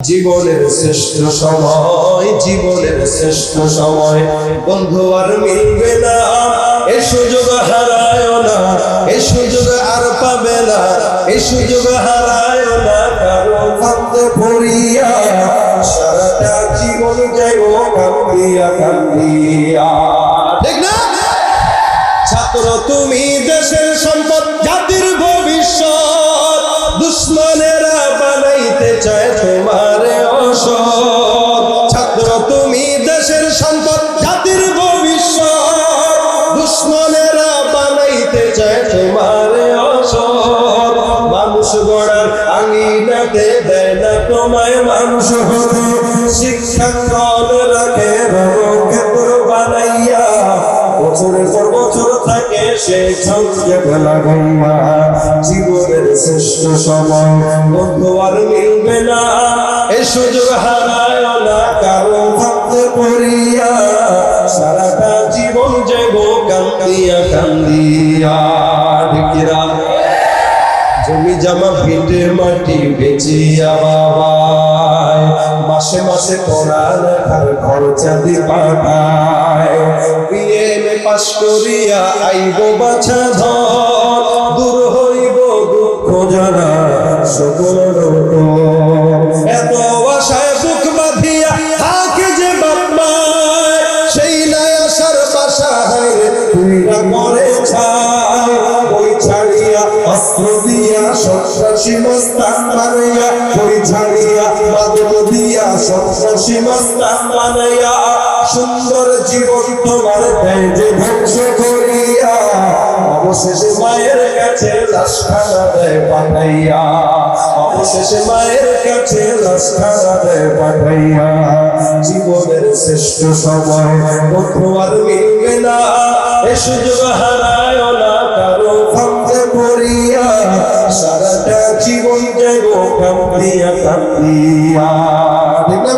জীবনের শ্রেষ্ঠ সময়, জীবনের শ্রেষ্ঠ সময় বন্ধু আর মিলবে না, এই সুযোগ হারায় না, এই সুযোগ আর পাবে না, এই সুযোগ হারায় না কারো ফাঁদে পড়িয়া সারাটা জীবন যাইব কান্দিয়া কান্দিয়া। ঠিক না? ছাত্র তুমি দেশের সম্পদ, জাতির ভবিষ্যৎ, দুশ্মনেরা বানাইতে চায় তোমারে অসৎ। ছাত্র তুমি দেশের সম্পদ, জাতির ভবিষ্যৎ, দুশ্মনেরা বানাইতে চায় তোমারে অসৎ। মানুষ গড়ার আঙিনাতে দেয় না তোমায় মানুষ হতে, শিক্ষাঙ্গন রাখে রণক্ষেত্র বানাইয়া, বছরের পর বছর থাকে সেই সঙ্গে লাগাইয়া। জীবনের শ্রেষ্ঠ সময় বন্ধু আর মিলবে না, এই সুযোগ হারায় না কারো ভাবতে পড়িয়া সারাটা জীবন যাইব কান্দিয়া কান্দিয়া। ঠিকিরা জমি জমা ভিটে মাটি বেচিয়া বাবায়, মাসে মাসে পড়ালেখার খরচা দি পাঠায়, বিএমএ পাস করিয়া আইব বাছা ধর, দূর হইব দুঃখ জানা সকল রোগ। এত আশায় বুক বাঁধিয়া থাকে যে বাপ্পায়, সেই নাই আশার বাসায় তুই না করে ছায়। ওই ছাড়িয়া অস্ত্র দিয়া সন্ত্রাসী মস্তান বানাইয়া, ওই ছাড়িয়া মাদক দিয়া সন্ত্রাসী মস্তান বানাইয়া, সুন্দর জীবন তোমার দেয় যে ধ্বংস করিয়া, অবশেষে মায়ের কাছে লাশখানা দেয় পাঠাইয়া, অবশেষে মায়ের কাছে লাশখানা দেয় পাঠাইয়া। জীবনের শ্রেষ্ঠ সময় বন্ধু আর মিলবে না, এ সুযোগ হারায় না কারো ফাঁদে পড়িয়া সারাটা জীবন যাইব কান্দিয়া কান্দিয়া। ঠিক না?